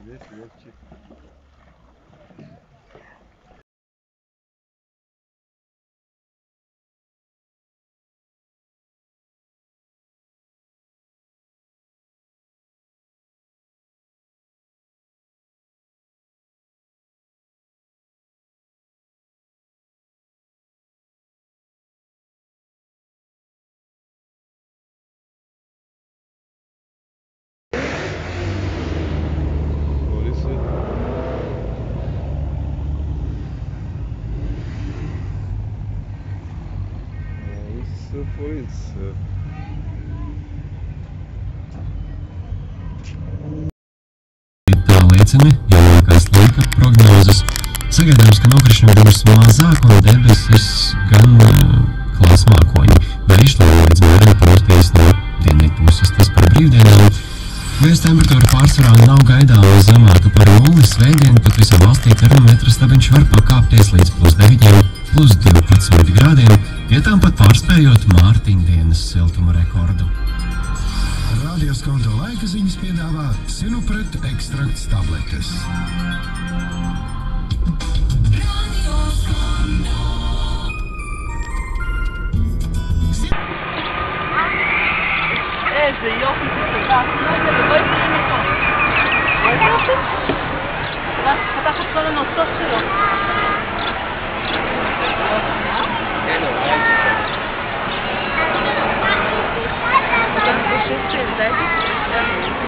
Здесь легче. Polisi. Polisi. Tā liecina jaunākās laika prognozes. Sagaidāms, ka nokrišņu būs mazāk un debesis gan klās mākoņi. Vējš līdz mēram pūtīs no dienvidpuses, tas par brīvdienām. Vējas temperatūra pārsvarā nav gaidāma zemāka par 0. Svētdien pat visā valstī termometra stabiņš var pakāpties līdz +9, +12 grādiem, vietām pat pārspējot Mārtiņdienas siltuma rekordu. Radioskonto laika ziņas piedāvā Sinupret ekstrakts tabletes. פתח את כל הנוצות שלו. אתה חושב שזה?